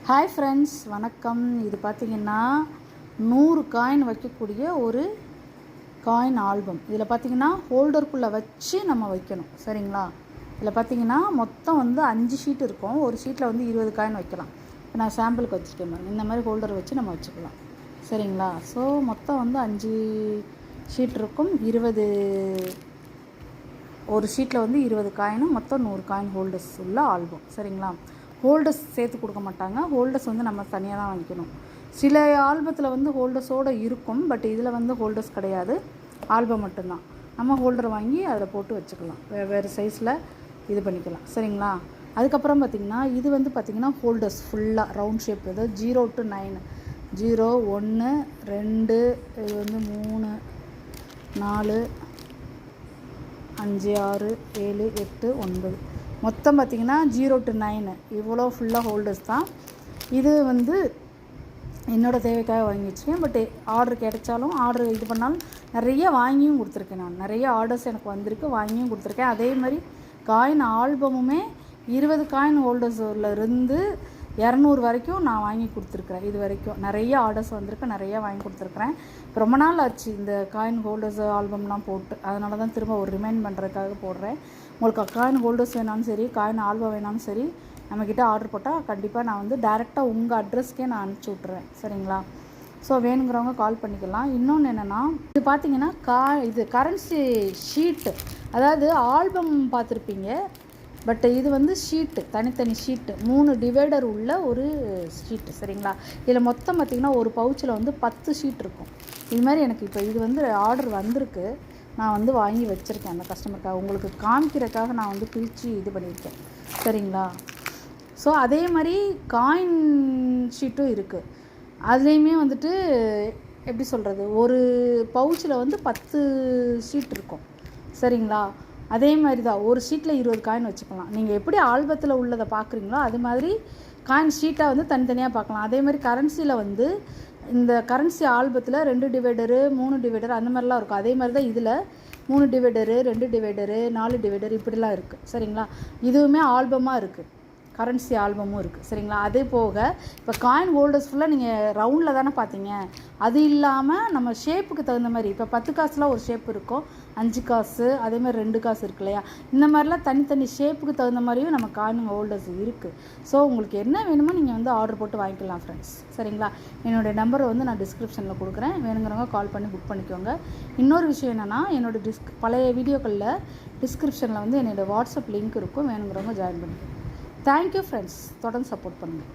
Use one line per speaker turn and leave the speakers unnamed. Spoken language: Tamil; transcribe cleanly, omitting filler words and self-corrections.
ஹாய் ஃப்ரெண்ட்ஸ், வணக்கம். இது பார்த்திங்கன்னா 100 காயின் வைக்கக்கூடிய ஒரு காயின் ஆல்பம். இதில் பார்த்திங்கன்னா ஹோல்டருக்குள்ளே வச்சு நம்ம வைக்கணும். சரிங்களா? இதில் பார்த்திங்கன்னா மொத்தம் 5 ஷீட் இருக்கும். ஒரு ஷீட்டில் 20 காயின் வைக்கலாம். இப்போ நான் சாம்பிளுக்கு வச்சுருக்கேன் பாருங்கள். இந்த மாதிரி ஹோல்டர் வச்சு நம்ம வச்சுக்கலாம். சரிங்களா? ஸோ மொத்தம் 5 ஷீட் இருக்கும். ஒரு ஷீட்டில் 20 காயினும் மொத்தம் 100 காயின் ஹோல்டர்ஸ் உள்ள ஆல்பம். சரிங்களா? ஹோல்டர்ஸ் சேர்த்து கொடுக்க மாட்டாங்க. ஹோல்டர்ஸ் நம்ம தனியாக தான் வாங்கிக்கணும். சில ஆல்பத்தில் ஹோல்டர்ஸோடு இருக்கும். பட் இதில் ஹோல்டர்ஸ் கிடையாது, ஆல்பம் மட்டும்தான். நம்ம ஹோல்டர் வாங்கி அதில் போட்டு வச்சுக்கலாம். வேறு சைஸில் இது பண்ணிக்கலாம். சரிங்களா? அதுக்கப்புறம் பார்த்திங்கன்னா இது பார்த்திங்கன்னா ஹோல்டர்ஸ் ஃபுல்லாக ரவுண்ட் ஷேப். இது 0 to 9, 0, 1, 2, இது 3, 4, 5, 6, 7, 8, 9, மொத்தம் பார்த்திங்கன்னா 0 to 9 இவ்வளோ ஃபுல்லாக ஹோல்டர்ஸ் தான். இது என்னோடய தேவைக்காக வாங்கி வச்சுருக்கேன். பட் ஆர்டர் கிடைச்சாலும் ஆர்டர் இது பண்ணாலும் நிறைய வாங்கியும் கொடுத்துருக்கேன். நான் நிறைய ஆர்டர்ஸ் எனக்கு வந்திருக்கு, வாங்கியும் கொடுத்துருக்கேன். அதே மாதிரி காயின் ஆல்பமுமே 20 காயின் ஹோல்டர்ஸில் இருந்து 200 வரைக்கும் நான் வாங்கி கொடுத்துருக்குறேன். இது வரைக்கும் நிறைய ஆர்டர்ஸ் வந்திருக்கு, நிறைய வாங்கி கொடுத்துருக்குறேன். ரொம்ப நாள் ஆச்சு இந்த காயின் ஹோல்டர்ஸ் ஆல்பம்லாம் போட்டு. அதனால தான் திரும்ப ஒரு ரிமைண்ட் பண்ணுறதுக்காக போடுறேன். உங்களுக்கு காயின் ஹோல்டர்ஸ் வேணாலும் சரி, காயின் ஆல்பம் வேணாலும் சரி, நம்மக்கிட்ட ஆர்டர் போட்டால் கண்டிப்பாக நான் டேரெக்டாக உங்கள் அட்ரஸ்க்கே நான் அனுப்பிச்சி விட்றேன். சரிங்களா? ஸோ வேணுங்கிறவங்க கால் பண்ணிக்கலாம். இன்னொன்று என்னென்னா, இது பார்த்திங்கன்னா இது கரன்சி ஷீட்டு, அதாவது ஆல்பம் பார்த்துருப்பீங்க. பட் இது ஷீட்டு, தனித்தனி ஷீட்டு, 3 டிவைடர் உள்ள ஒரு ஷீட்டு. சரிங்களா? இதில் மொத்தம் பார்த்திங்கன்னா ஒரு பவுச்சில் 10 ஷீட் இருக்கும். இது மாதிரி எனக்கு இப்போ இது ஆர்டர் வந்திருக்கு. நான் வாங்கி வச்சுருக்கேன் அந்த கஸ்டமருக்காக. உங்களுக்கு காமிக்கிறதுக்காக நான் பிரித்து இது பண்ணியிருக்கேன். சரிங்களா? ஸோ அதே மாதிரி காயின் ஷீட்டும் இருக்குது. அதுலேயுமே எப்படி சொல்கிறது, ஒரு பவுச்சில் 10 ஷீட் இருக்கும். சரிங்களா? அதே மாதிரி தான் ஒரு ஷீட்டில் 20 காயின் வச்சுக்கலாம். நீங்கள் எப்படி ஆல்பத்தில் உள்ளதை பார்க்குறீங்களோ அது மாதிரி காயின் ஷீட்டாக தனித்தனியாக பார்க்கலாம். அதே மாதிரி கரன்சியில் இந்த கரன்சி ஆல்பத்தில் 2 டிவைடரு, 3 டிவைடர் அந்த மாதிரிலாம் இருக்கும். அதே மாதிரி தான் இதில் 3 டிவைடரு, 2 டிவைடரு, 4 டிவைடர் இப்படிலாம் இருக்குது. சரிங்களா? இதுவுமே ஆல்பமாக இருக்குது, கரன்சி ஆல்பமும் இருக்குது. சரிங்களா? அதே போக இப்போ காயின் ஹோல்டர்ஸ் ஃபுல்லாக நீங்கள் ரவுண்டில் தானே பார்த்தீங்க. அது இல்லாமல் நம்ம ஷேப்புக்கு தகுந்த மாதிரி இப்போ 10 காசுலாம் ஒரு ஷேப் இருக்கும், 5 காசு, அதே மாதிரி 2 காசு இருக்கு இல்லையா? இந்த மாதிரிலாம் தனித்தனி ஷேப்புக்கு தகுந்த மாதிரியும் நம்ம காயின் ஹோல்டர்ஸ் இருக்குது. ஸோ உங்களுக்கு என்ன வேணுமோ நீங்கள் ஆர்டர் போட்டு வாங்கிக்கலாம் ஃப்ரெண்ட்ஸ். சரிங்களா? என்னுடைய நம்பரை நான் டிஸ்கிரிப்ஷனில் கொடுக்குறேன். வேணுங்கிறவங்க கால் பண்ணி புக் பண்ணிக்கோங்க. இன்னொரு விஷயம் என்னென்னா, என்னோடய பழைய வீடியோக்களில் டிஸ்கிரிப்ஷனில் என்னோடய வாட்ஸ்அப் லிங்க் இருக்கும். வேணுங்கிறவங்க ஜாயின் பண்ணிக்கோங்க. Thank you friends. தொடர்ந்து சப்போர்ட் பண்ணுங்கள்.